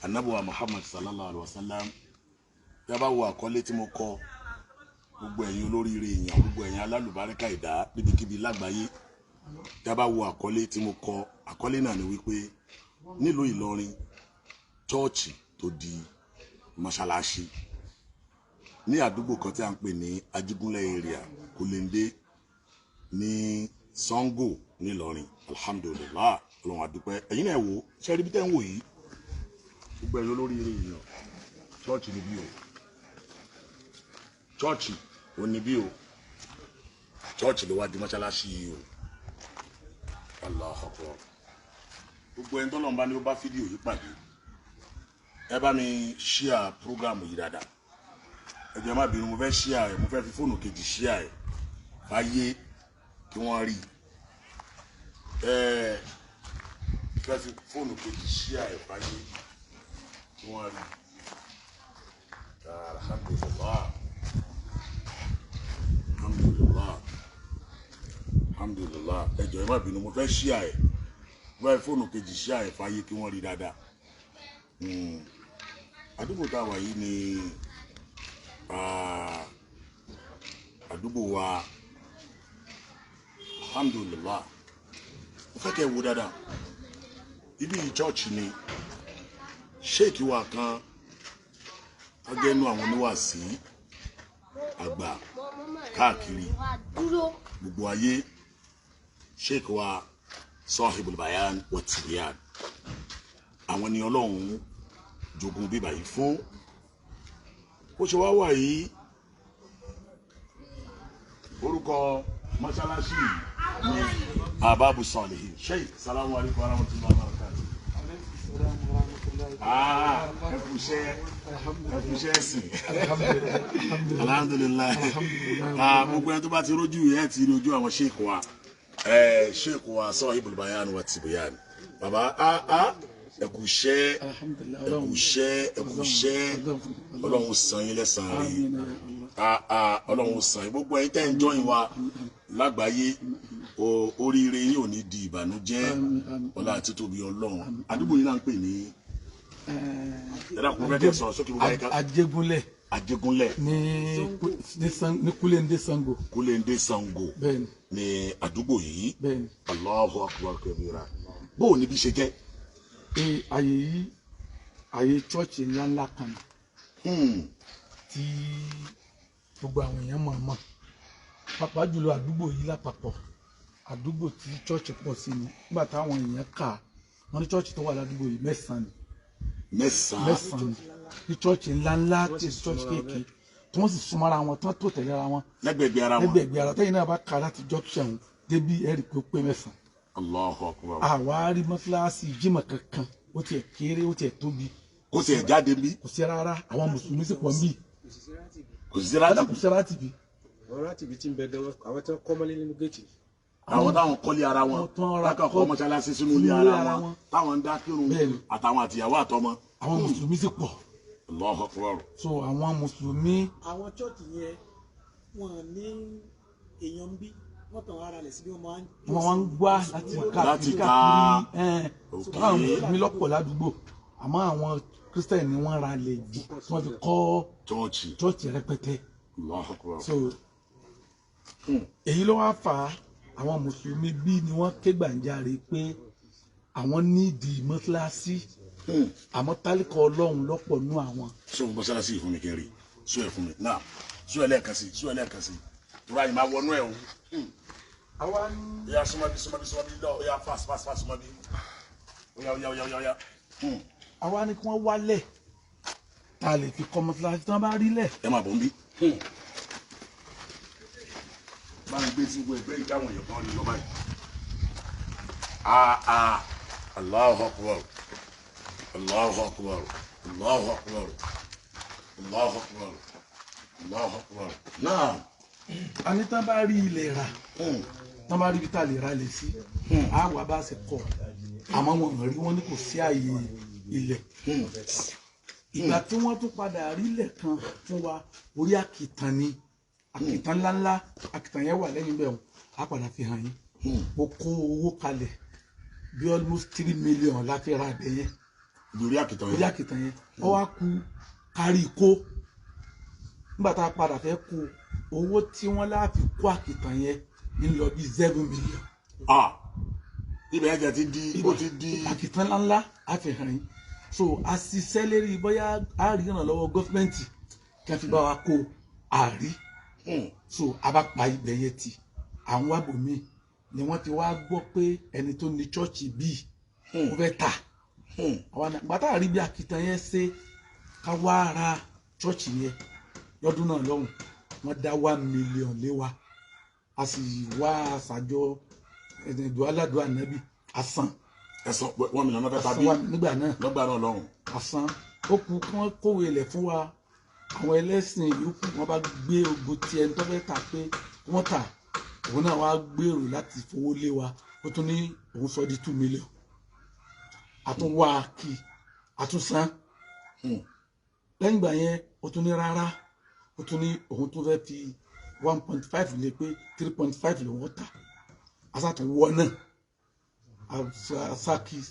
anabuwa Muhammad sallallahu alaihi wasallam tẹ́ bá wo àkọlé tí mo kọ gbogbo ẹ̀yin olóríire èèyàn gbogbo ẹ̀yin alálùbáríkà ìdá níbikíbi lágbàáyé tẹ́ bá wo àkọlé tí mo kọ àkọlé náà ni wípé nílùú Ìlọrin chọ́ọ̀chì tó di mọ́ṣáláṣí ní àdúgbò kan tí a ń pè ní Ajígúnlẹ̀ area Kulende ní Sango nílọrin alhamdulillah Ọlọ́run adúpẹ́ ẹ̀yin náà wò ṣe rí bí tẹ́ ń wò yìí gbogbo ẹ̀yin olóríire èèyàn chọ́ọ̀chì níbí o chọ́ọ̀chì ò níbí o chọ́ọ̀chì ló wá di mọ́ṣáláṣí yìí o Allahu Akbar gbogbo ẹni tọ́lọ́run bá ní ó bá fídíò yìí pàdé ẹ bá mi ṣíà prógrámù yìí dáadáa ẹ jẹ́ má bínú mo fẹ́ ṣíà ẹ̀ mo fẹ́ fi fóònù kejì ṣíà ẹ̀ fáyé kí wọ́n rí fẹ́ fi fóònù kejì ṣíà ẹ̀ fáyé kí wọ́n rí alhamdulillah alhamdulillah alhamdulillah ẹ jọ̀ọ́ ẹ má bínú mo fẹ́ ṣíà ẹ̀ mo fẹ́ fi fóònù kejì ṣíà ẹ̀ fáyé kí wọ́n rí dáadáa àdúgbò tá a wà yìí ni àdúgbò wa alhamdulillah mo fẹ́ kẹ́ wo dáadáa ibi church ni sheikh wa kan ọjọ́ inú àwọn oníwàásí àgbà káàkiri gbogbo ayé sheikh wa Sohibul Bayan wa Tibiyan àwọn ni Ọlọ́run jogun bíbà yìí fún ó ṣe wá wà yìí orúkọ mọ́ṣáláṣí ní Ababu Salihin Sheikh salamu alaikum warahmatullahi wabarakatuh ẹkùṣẹ́ ẹ̀sìn alhamdulillah gbogbo ẹni tó bá ti rójú ẹ̀ ti rí ojú àwọn Sheikh wa Sohibul Bayan wa Tibiyan bàbá ẹkùṣẹ́ Ọlọ́run san yín lẹ́san rí Ọlọ́run san yín gbogbo ẹ̀yin tẹ́ ń jọyìn wa lágbàáyé oríire yín ò ní di ìbànújẹ́ ọlá àti tóbi Ọlọ́run àdúgbò yìí náà ń pè ní Ajégúnlẹ̀ ní Kulende Sango. Kulende Sango ní àdúgbò yìí Allahu Akbar kabira bó ní bí ṣe jẹ́ àyè yìí àyè chọ́ọ̀chì ńláńlá kan tí gbogbo àwọn èèyàn mọ̀ pàápàá jùlọ àdúgbò yìí lápapọ̀ àdúgbò tí chọ́ọ̀chì pọ̀ sí ni nígbà táwọn èèyàn kà wọ́n ní chọ́ọ̀chì tó wà ládùúgbò yìí mẹ́sàn-án ní chọ́ọ̀chì ńláńlá tí chọ́ọ̀chì kéèké tí wọ́n sì súnmọ́ra wọn tí wọ́n tó tẹ̀lé ara wọn lẹ́gbẹ̀ẹ́gbẹ̀ ara tẹ́yìn náà bá kà láti junction débi ẹ̀rì pé ó pé mẹ́sàn-án. Allahu Akbar. Àwárí mọ́sálásí jímọ̀ kankan ó tiẹ̀ kéré ó tiẹ̀ tóbi. Kò tiẹ̀ jáde bí. Kò sí rárá àwọn mùsùlùmí sì pọ̀ ń bì. Kò sí ráàtì bí. Àwọn ráàtì bí ti ń bẹ gan àwọn tí wọ́n kọ́ mọ́lé nínú géètì. Àwọn táwọn kọ́lé ara wọn lákàn kọ́ mọ́sálásí sínú ilé ara wọn táwọn ń dá kírun àtàwọn àtìyàwó àtọmọ. Àwọn mùsùlùmí sì pọ̀. Allahu Akbar. So àwọn mùsùlùmí. Àwọn chọ́ọ̀tì yẹn wọ́n ní èèyàn ń bí wọ́n tàn ara rẹ̀ sí bí wọ́n máa ń gbá láti káàkiri àwọn mùsùlùmí lọ́pọ̀ ládùúgbò àmọ́ àwọn Christian ni wọ́n ra lè jù tí wọ́n fi kọ́ chọ́ọ̀chì rẹpẹtẹ. So èyí ló wá fà á àwọn mùsùlùmí bí ni wọ́n ké gbàǹjarè pé àwọn nídìí mọ́sálásí àmọ́ tálíkà Ọlọ́run lọ́pọ̀ nú àwọn. sọ mọ́sálásí ìfún mi kí n rí sọ ẹ̀ fún mi náà sọ ẹ̀ lẹ́ẹ̀kan sí tó ráyìn máa wọnú ẹ̀ o. Oya sumabi lọ oya fast sumabi oya. Àwa ni kí wọ́n wálẹ̀ tá a lè fi kọ́ mọ́sálásí tí wọ́n bá rí lẹ̀. Ẹ máa bọ̀ ń bí. Máa ń gbé sí gbogbo ẹgbẹ́ ìdáhùn èèyàn kan ní lọ báyìí. Allahu Akbar. Allahu Akbar. Allahu Akbar. Allahu Akbar. Allahu Akbar. Náà. Àní tán bá rí ilẹ̀ rà tán bá rí ibi tá a lè ra lè sí àwa bá ṣe kọ́ àmọ́ wọn rí wọn ní kò sí àyè ilẹ̀ ìgbà tí wọ́n tún padà rí ilẹ̀ kan fún wa orí àkìtàn ni àkìtàn ńláńlá àkìtàn yẹn wà lẹ́yìn bẹ́ẹ̀ á padà fi hàn yín mo kó owó kalẹ̀ bí almost 3 million láti ra abẹ yẹn lórí àkìtàn lórí àkìtàn yẹn ó wá kù kárí kó nígbà tá a padà fẹ́ kó owó tí wọ́n láàfin kó àkìtàn yẹn ń lọ bí 7 million. ibẹ̀ ẹ̀jẹ̀ ti di ó ti di àkìtàn ńláńlá àfihàn yìí so a ṣiṣẹ́ lérí bóyá a rí ìrànlọ́wọ́ gọ́fìmẹ̀ntì kí a fi bá wa kó àárí so a bá pa ibẹ̀ yẹn tì àwọn abòmíì ni wọ́n ti wá gbọ́ pé ẹni tó ní chọ́ọ̀chì bíi ó fẹ́ tà àwọn àgbàtà àrí bí àkìtàn yẹn ṣe ká wá ra chọ́ọ̀chì yẹn lọ́dún náà lọ́hùn wọ́n dá 1 million lé wa a sì wá àṣàjọ ẹ̀dùn aládùn ànábì àsán ẹ̀sán 1 million náà fẹ́ tàbí nígbà náà lọ́hùn àsán ó kù kí wọ́n kówé ilẹ̀ fún wa àwọn ẹlẹ́sìn yòókù wọ́n bá gbé ogun tí ẹni tó fẹ́ tà pé wọ́n tà òun náà wá gbèrò láti fowó lé wa ó tún ní òun sọ di 2 million àtúnwá kì àtúnsán lẹ́yìn ìgbà yẹn ó tún ní rárá ó tún ní òun tún fẹ́ fi 1.5 lé pé 3.5 lòun tà asàtúnwọ́ náà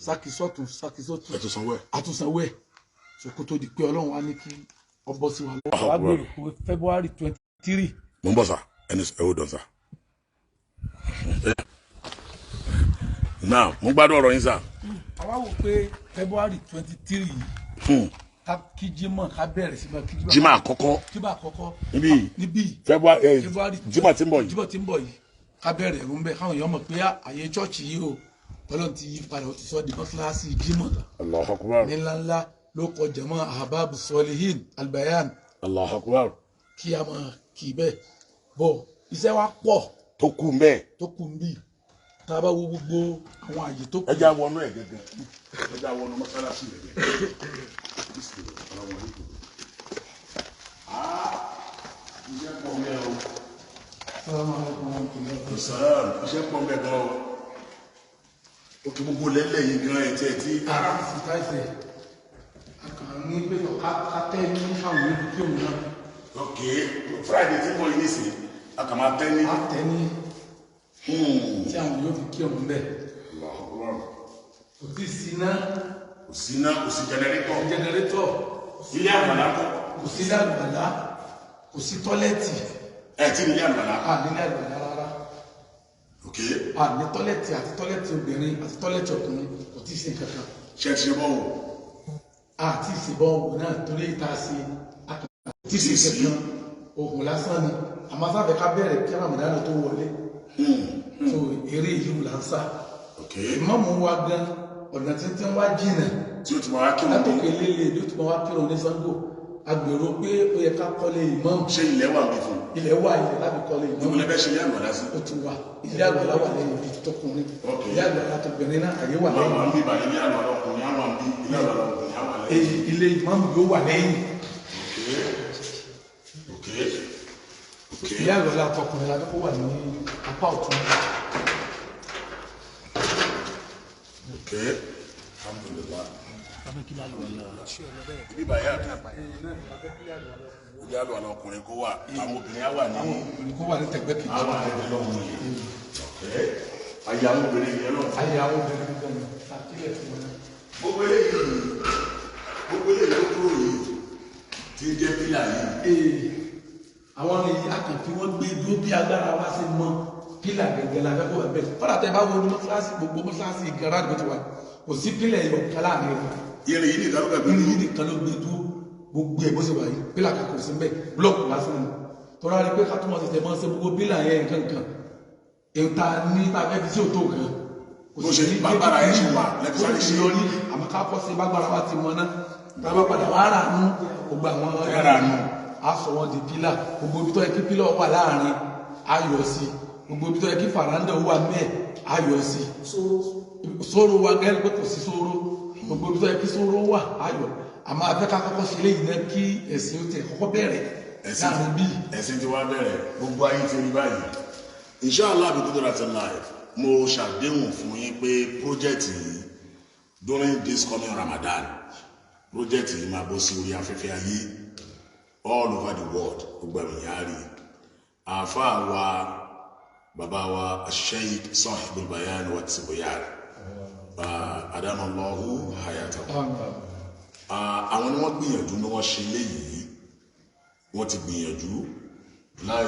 sákì sọ́tún sákì sọ́tún àtúnsanwó ẹ̀ sókó tó di pé ọlọ́run wá ní kí ọ bọ́ sí wa lọ́wọ́ wá gbèrò pé February 23. mo ń bọ̀ sá ẹni ẹ̀wọ̀ dọ̀ sá. now mo gbádùn ọ̀rọ̀ yín sá. àwa wò pé February 23 yìí kí Jímọ̀ ká bẹ̀rẹ̀ sí ma kí Jímọ̀ àkọ́kọ́ níbí February Jímọ̀ tí ń bọ̀ yìí ká bẹ̀rẹ̀ ẹ̀rù ń bẹ̀ káwọn èèyàn mọ̀ pé àyè chọ́ọ̀chì yìí o Ọlọ́run ti yí padà ó ti sọ di mọ́sálásí Jímọ̀ Allahu Akbar ní ńláńlá ló kọ jẹ̀mọ́ Ahbab Solihin Al-Bayan Allahu Akbar kí a máa kì í bẹ́ẹ̀ bọ̀ iṣẹ́ wa pọ̀ tó kù ń bí tá a bá wo gbogbo àwọn àyè tó kù. ẹ já wọnú ẹ gẹ́gẹ́ ẹ já wọnú mọ́sálásí rẹ gẹ́gẹ́ iṣẹ́ pọ̀ mẹ́ o iṣẹ́ pọ̀ mẹ́ gan o òkè gbogbo lẹ́lẹ̀ yìí gan ẹ̀ tí ẹ ti. ara sì ká ẹsẹ̀ àkàn ní pẹ̀tọ̀ ká tẹ́ ní àwọn ìlú kí òun náà. ok Friday tí mo yí nísìnyí a kà máa tẹ́ ní. a tẹ́ ní tí àwọn yóò fi kí òun bẹ́ẹ̀. kò sí síná. kò síná kò sí jẹnẹrétọ̀. ilé àgbàlá kọ́. kò sí ilé àgbàlá kò sí tọ́lẹ́tì. ẹ ti ní ilé àgbàlá. a ní ilé àgbàlá rárá. ok. a ní tọ́lẹ́tì àti tọ́lẹ́tì obìnrin àti tọ́lẹ́tì ọkùnrin kò tí ì ṣe kankan. ṣe ti ṣe bọ́ọ̀wù. a ti ṣe bọ́ọ̀wù náà torí ìta ṣe àkàtà tí ì ṣe kankan oògùn lásán ni àmọ́ sábẹ́ ká bẹ̀rẹ̀ kí Ramadan tó wọlé. so eré yìí là ń sá. ìmọ̀mù wa gan ọ̀nà tí wá jìnà tí ó ti máa wá kírun látòkè lélẹ̀ ló ti máa wá kírun ní Ṣàngó agbèrò pé ó yẹ ká kọ́lé ìmọ̀mù. ṣé ilẹ̀ wà bí fún. ilẹ̀ wà ilẹ̀ láti kọ́lé ìmọ̀mù. ìwọlẹ̀ bẹ́ẹ̀ ṣe ilé àgbàlá sí. ó ti wà ilé àgbàlá wà lẹ́yìn ibi tọkùnrin ilé àgbàlá tóbìnrin náà àyè wà lẹ́yìn. àwọn àbí ilé àgbàlá ọkùnrin àwọn àbí ilé àgbàlá ọkùnrin àwọn lẹ́yìn. ilé ìmọ̀mù yóò wà lẹ́yìn. ilé àgbàlá tọkùnrin la kó wà ní apá ọ̀tún. Alhamdulillah. Bíbá yá ilé àlọ́ ọkùnrin kó wà àwọn obìnrin á wà ní. àwọn obìnrin kó wà ní tẹ̀gbẹ́ kejì. àwọn àtẹ̀gbẹ́ lọ́wọ́ yìí. ayé àwọn obìnrin yẹn lọ. ayé àwọn obìnrin gbọ́n mi àtìlẹ̀ fún wọn. gbogbo eléyìí ló kúrò yìí tí ń jẹ́ pílà yìí. àwọn èyí àkànfi wọn gbé dúró bí agbára wá sí mọ pílà gẹ́gẹ́ la fẹ́ kó wà bẹ́ẹ̀ kọ́dà tẹ bá wo ní mọ́sálásí gbogbo mọ́sálásí ìgbàlá àdúgbò ti wà kò sí pílà ìwọ̀ kálá mi rẹ̀. irin yìí nìkan ló gbẹ irin yìí nìkan ló gbé dúró gbogbo ẹ̀ bó ṣe wà yìí pílà kan kò sí mbẹ́ búlọ̀kù lásán ni tọ́lá rí pé ká tó mọ̀ tètè mọ́ ṣe gbogbo pílà yẹn nǹkan èta ní ta fẹ́ fi sí òtó kan. bó ṣe ní bàbára ẹ̀ ṣe wà lẹ́kọ̀ọ́ ṣe yọrí àmọ́ ká kọ́ sí bágbára wa ti mọ náà tábà padà wà rà nù gbogbo àwọn ẹ̀rà nù aṣọ wọn di pílà gbogbo ibi tó yẹ kí pílà wà láàrin ayọ̀ sí gbogbo ibi tó yẹ kí fàràǹdà wà mẹ́ẹ̀ ayọ̀ sí sóró wa gẹ́gẹ́ pé kò sí sóró gbogbo ibi tó yẹ kí sóró wà ayọ̀ àmọ́ afẹ́ ká kọ́kọ́ ṣe léyìn náà kí ẹ̀sìn ó tẹ̀ kọ́kọ́ bẹ̀rẹ̀ láàrin bíi. ẹ̀sìn ti wá bẹ̀rẹ̀ gbogbo ayé ti rí báyìí inshallah bí tó dára ti live mo ṣàdéhùn fún yín pé project yìí during this coming Ramadan project yìí máa bọ́ sí orí afẹ́fẹ́ ayé all over the world gbogbo ẹ̀mí yá rí àáfàá wa bàbá wa Sheikh Sohibul Bayan wa Tsiboyar adamallahu hayatahu àwọn ni wọ́n gbìyànjú ni wọ́n ṣe léyìí wọ́n ti gbìyànjú láì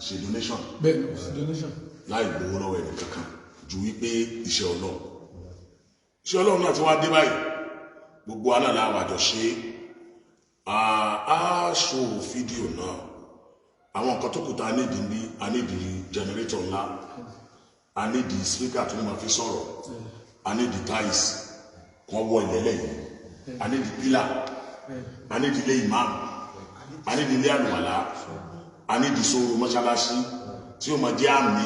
ṣe donation bẹ́ẹ̀ ni donation láì gbowó lọ́wọ́ ẹni kankan ju wípé iṣẹ́ Ọlọ́run náà ti wá dé báyìí gbogbo aláàlá àwàjọ ṣe á ṣò fídíò náà àwọn nǹkan tó kù tá a nídìí ní a nídìí generator ńlá a nídìí speaker tó ní ma fi sọ̀rọ̀ a nídìí tiles kan wọ ìlẹ́lẹ̀ yìí a nídìí pillar a nídìí ilé imam a nídìí ilé àlùwàlá a nídìí sóró mọ́ṣáláṣí tí ó máa jẹ́ àmì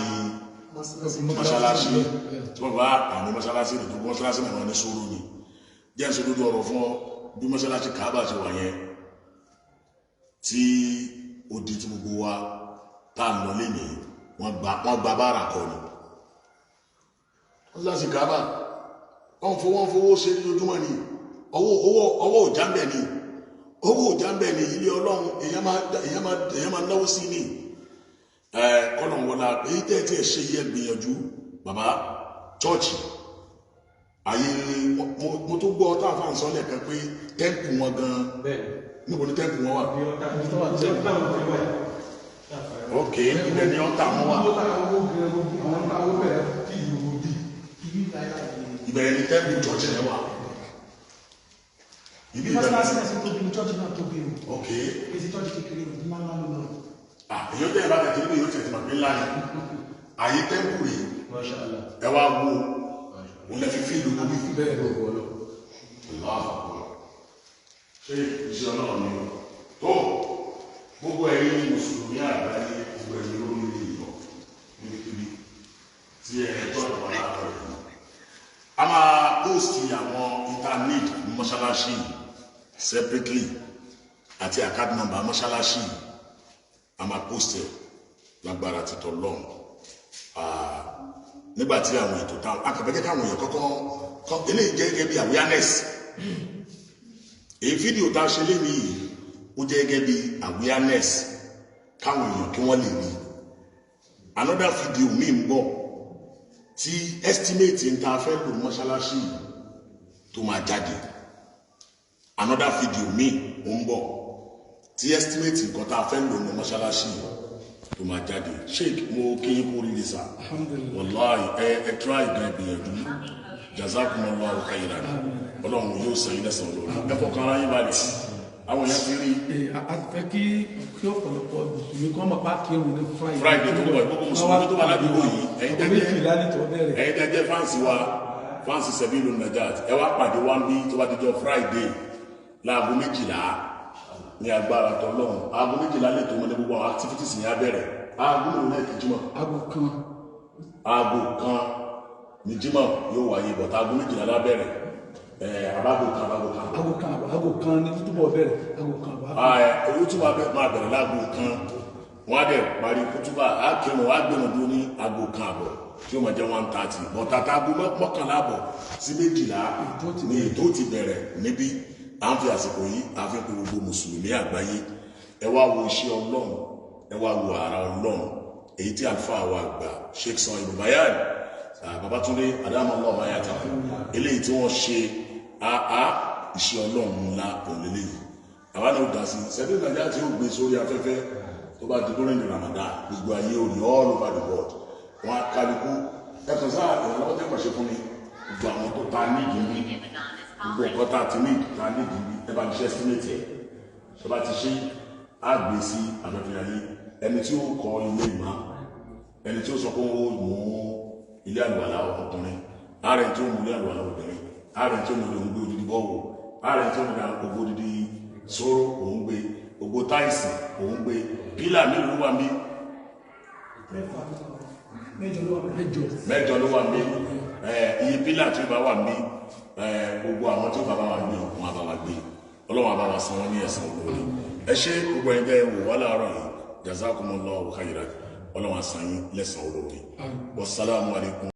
mọ́ṣáláṣí tí wọ́n bá àmì mọ́ṣáláṣí rẹ̀ tó bí mọ́ṣáláṣí náà ní sóró ni jẹ́ ń sódódó ọ̀rọ̀ fún ọ bí mọ́ṣáláṣí Kaaba ti wà yẹn tí ó di tí gbogbo wa tá a lọ lẹ́yìn wọ́n gba bára kọ ni mọ́ṣáláṣí Kaaba wọ́n fowó ṣe ní ojúmọ́ ni ọwọ́ òjàmbẹ̀ ni owó òjàmbẹ̀ ni ilé Ọlọ́run èèyàn máa náwó sí ni kọ́nà wọlá èyí tẹ́ẹ̀tí ẹ̀ ṣe yẹ gbìyànjú bàbá chọ́ọ̀chì ayé mo tó gbọ́ tá a fà ń sọ lẹ́ẹ̀kan pé tẹ́ǹpù wọn gan níbo ni tẹ́ǹpù wọn wà. ok ibẹ̀ ni ọ̀tá wọn wà. ibẹ̀ ni tẹ́ǹpù chọ́ọ̀chì yẹn wà. ibi mọ́sálásí náà sì tóbi ní chọ́ọ̀chì náà tóbi o. ok èsì chọ́ọ̀chì kékeré ní ńlá ńlá ló lọ. èyí tẹ́ ẹ bá tẹ̀ tẹ́lẹ̀ yóò tẹ̀ tẹ̀ màgbé ńlá ni ayé tẹ́ǹpù rèé ẹ wá wo òun lè fi fíìlù níbi bẹ́ẹ̀ ló wọ́ lọ. ṣé iṣẹ́ Ọlọ́run ni tó gbogbo ẹ̀yin mùsùlùmí àgbáyé gbogbo ẹ̀yin lórí ìlọ níbikíbi tí ẹ tọ́jú wọn láàárọ̀ yìí. a máa póòsì àwọn internet mọ́ṣáláṣí separately àti account number mọ́ṣáláṣí a máa póòsì ẹ̀ lágbára títọ́ lọ́hùn. Nígbàtí àwọn ètò táwọn akàbẹ́jẹ́ káwọn èèyàn kọ́kọ́ eléyìí jẹ́ gẹ́gẹ́ bí awareness èyí fídíò tá a ṣe lé ní yìí ó jẹ́ gẹ́gẹ́ bí awareness káwọn èèyàn kí wọ́n lè rí another video mi ń bọ̀ tí estimate ń ta fẹ́ lò mọ́ṣáláṣí tó máa jáde another video mi ń bọ̀ tí estimate nǹkan tá a fẹ́ lò ní mọ́ṣáláṣí tó máa jáde sheik mo kéyìn kó rí lisa wàláì ẹ try gan gbìyànjú jazakumullahu khairan Ọlọ́run yóò sẹ́yìn lẹ́san lórí ẹ fọkàn ara yín balẹ̀ àwọn èèyàn ti rí. a ti fẹ́ kí ọ̀pọ̀lọpọ̀ mùsùlùmí kan máa pa kí òun ní friday tó bọ̀ gbogbo mùsùlùmí tó wà ládùúgbò yìí ẹ̀yin tẹ́ jẹ́ fáǹsì wa fáǹsì Sabilun Najat ẹ wá pàdé wá ń bí tó bá ti jọ friday láago 12 ní agbára tọ́lọ́run aago 12 lè tó mọ́ ní gbogbo àwọn activities ní abẹ́rẹ̀ aago mẹ́rin náà kì í jímọ̀ aago kan ní jímọ̀ yóò wáyé bọ̀tá aago 12 lábẹ́rẹ̀ aago kan ní túbọ̀ bẹ̀rẹ̀ aago kan owó tí wọ́n máa bẹ̀rẹ̀ láago kan wọ́n á dẹ̀ parí kútúbà á kírun á gbẹ̀rún dúró ní aago kan àbọ̀ tí ó máa jẹ́ 1:30 bọ̀tá aago mọ́kànlá àbọ̀ sí 12 ní ètò ti bẹ̀rẹ̀ níbí à ń fi àsìkò yìí a fi ń pe gbogbo mùsùlùmí àgbáyé ẹ wá wo iṣẹ́ Ọlọ́run ẹ wá wo ara Ọlọ́run èyí tí àlùfáà wa gbà Sheikh Sohibul Bayan Babatunde adamallahu bayata eléyìí tí wọ́n ṣe iṣẹ́ Ọlọ́run ńlá òlélẹ́ yìí àwa náà dá sí Sabilun Najat tí ó gbé sórí afẹ́fẹ́ tó bá di lórí ní Ramadan gbogbo ayé òní all over the world wọn kálukú ẹ̀kan sáà ìrànlọ́wọ́ tẹ́ pàṣẹ fún mi gbogbo àwọn tó ta nídìí ní gbogbo ẹ̀kọ́ tá a ti ní ìta nídìí ní ẹ bá ti ṣe estimate ẹ̀ tó bá ti ṣe àgbè sí afẹ́fẹ́ ayé ẹni tí ó kọ́ ilé ìmọ̀ ẹni tí ó sọ pé ó mú ilé àlùwàlá ọkùnrin ààrẹ tí ó mú ilé àlùwàlá obìnrin ààrẹ tí ó mú òun gbé odidi bọ́ọ̀wọ̀ ààrẹ tí ó mú gbogbo odidi sóró òun gbé gbogbo táìsì òun gbé pílà mélòó wà mí mẹ́jọ ló wà mí iye pílà tí ó bá wà mí gbogbo àwọn tí ó bá wà gbé wọn àbá wa gbé Ọlọ́run àbá wa san wọn ní ẹ̀san olóore ẹ ṣé gbogbo ẹ̀yin tẹ́ wò wá láàárọ̀ yìí jazakumullahu khairan Ọlọ́run á san yín lẹ́san olóore wassalamu alaikum